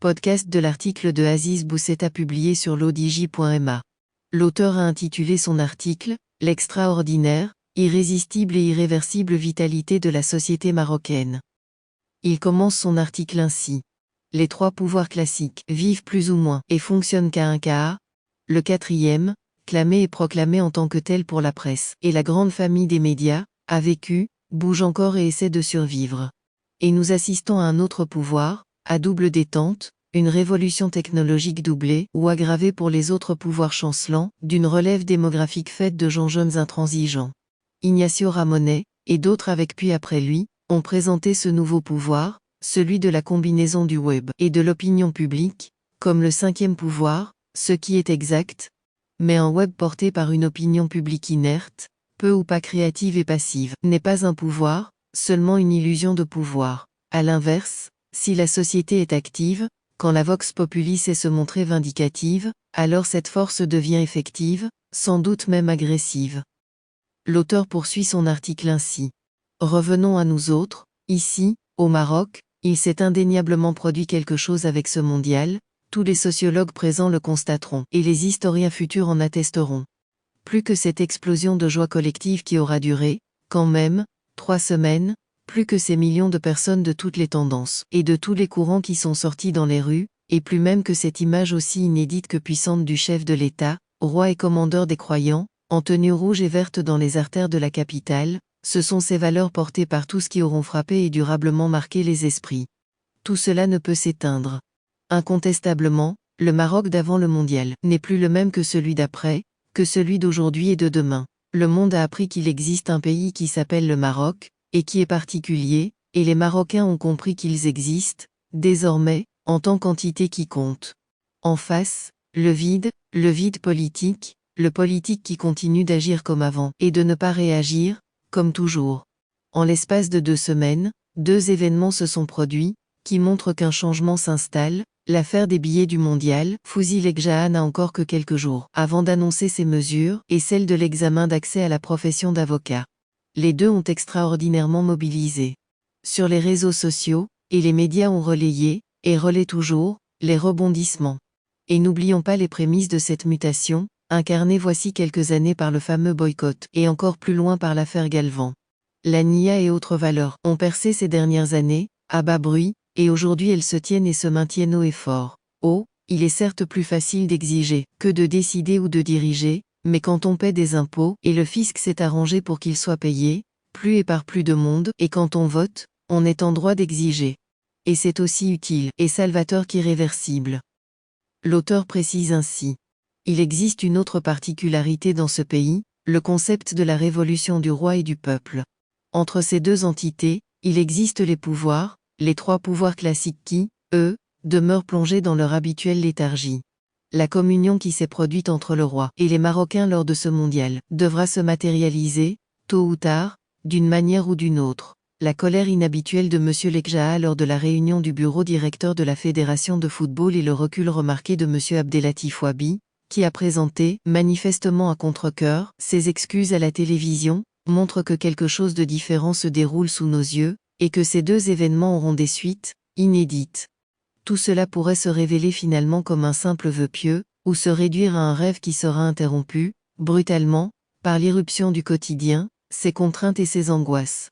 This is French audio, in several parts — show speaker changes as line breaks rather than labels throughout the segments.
Podcast de l'article de Aziz Bousseta publié sur l'odj.ma. L'auteur a intitulé son article « L'extraordinaire, irrésistible et irréversible vitalité de la société marocaine ». Il commence son article ainsi. Les trois pouvoirs classiques vivent plus ou moins et fonctionnent qu'à un cas. Le quatrième, clamé et proclamé en tant que tel pour la presse, et la grande famille des médias, a vécu, bouge encore et essaie de survivre. Et nous assistons à un autre pouvoir, à double détente, une révolution technologique doublée ou aggravée pour les autres pouvoirs chancelants, d'une relève démographique faite de gens jeunes intransigeants. Ignacio Ramonet, et d'autres avec puis après lui, ont présenté ce nouveau pouvoir, celui de la combinaison du web et de l'opinion publique, comme le cinquième pouvoir, ce qui est exact, mais un web porté par une opinion publique inerte, peu ou pas créative et passive, n'est pas un pouvoir, seulement une illusion de pouvoir. À l'inverse, si la société est active, quand la vox populi sait se montrer vindicative, alors cette force devient effective, sans doute même agressive. L'auteur poursuit son article ainsi. Revenons à nous autres, ici, au Maroc, il s'est indéniablement produit quelque chose avec ce mondial, tous les sociologues présents le constateront, et les historiens futurs en attesteront. Plus que cette explosion de joie collective qui aura duré, quand même, 3 semaines, plus que ces millions de personnes de toutes les tendances, et de tous les courants qui sont sortis dans les rues, et plus même que cette image aussi inédite que puissante du chef de l'État, roi et commandeur des croyants, en tenue rouge et verte dans les artères de la capitale, ce sont ces valeurs portées par tous qui auront frappé et durablement marqué les esprits. Tout cela ne peut s'éteindre. Incontestablement, le Maroc d'avant le mondial n'est plus le même que celui d'après, que celui d'aujourd'hui et de demain. Le monde a appris qu'il existe un pays qui s'appelle le Maroc, et qui est particulier, et les Marocains ont compris qu'ils existent, désormais, en tant qu'entité qui compte. En face, le vide politique, le politique qui continue d'agir comme avant, et de ne pas réagir, comme toujours. En l'espace de 2 semaines, 2 événements se sont produits, qui montrent qu'un changement s'installe. L'affaire des billets du mondial, Fouzi Lekjaa n'a encore que quelques jours avant d'annoncer ces mesures, et celle de l'examen d'accès à la profession d'avocat. Les deux ont extraordinairement mobilisé. Sur les réseaux sociaux, et les médias ont relayé, et relaient toujours, les rebondissements. Et n'oublions pas les prémices de cette mutation, incarnée voici quelques années par le fameux boycott, et encore plus loin par l'affaire Galvan. La NIA et autres valeurs ont percé ces dernières années, à bas bruit, et aujourd'hui elles se tiennent et se maintiennent haut et fort. Oh, il est certes plus facile d'exiger que de décider ou de diriger, mais quand on paie des impôts, et le fisc s'est arrangé pour qu'ils soient payés, plus et par plus de monde, et quand on vote, on est en droit d'exiger. Et c'est aussi utile, et salvateur qu'irréversible. L'auteur précise ainsi. Il existe une autre particularité dans ce pays, le concept de la révolution du roi et du peuple. Entre ces deux entités, il existe les pouvoirs, les 3 pouvoirs classiques qui, eux, demeurent plongés dans leur habituelle léthargie. La communion qui s'est produite entre le roi et les Marocains lors de ce mondial devra se matérialiser, tôt ou tard, d'une manière ou d'une autre. La colère inhabituelle de M. Lekjaa lors de la réunion du bureau directeur de la Fédération de football et le recul remarqué de M. Abdelatif Wabi, qui a présenté, manifestement à contre-cœur, ses excuses à la télévision, montrent que quelque chose de différent se déroule sous nos yeux, et que ces 2 événements auront des suites, inédites. Tout cela pourrait se révéler finalement comme un simple vœu pieux, ou se réduire à un rêve qui sera interrompu, brutalement, par l'irruption du quotidien, ses contraintes et ses angoisses.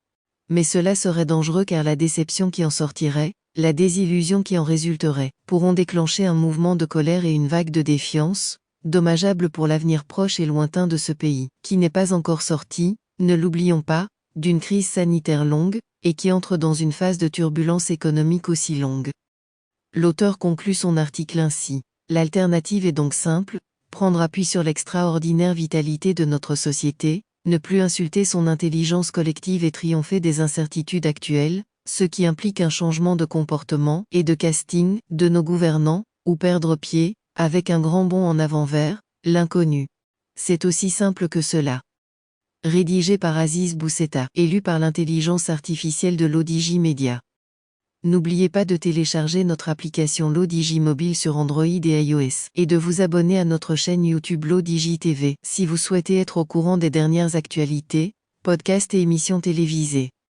Mais cela serait dangereux car la déception qui en sortirait, la désillusion qui en résulterait, pourront déclencher un mouvement de colère et une vague de défiance, dommageable pour l'avenir proche et lointain de ce pays, qui n'est pas encore sorti, ne l'oublions pas, d'une crise sanitaire longue, et qui entre dans une phase de turbulence économique aussi longue. L'auteur conclut son article ainsi. L'alternative est donc simple, prendre appui sur l'extraordinaire vitalité de notre société, ne plus insulter son intelligence collective et triompher des incertitudes actuelles, ce qui implique un changement de comportement et de casting de nos gouvernants, ou perdre pied, avec un grand bond en avant vers l'inconnu. C'est aussi simple que cela. Rédigé par Aziz Bousseta, élu par l'intelligence artificielle de l'odj Media. N'oubliez pas de télécharger notre application l'odj mobile sur Android et iOS, et de vous abonner à notre chaîne YouTube l'odj TV, si vous souhaitez être au courant des dernières actualités, podcasts et émissions télévisées.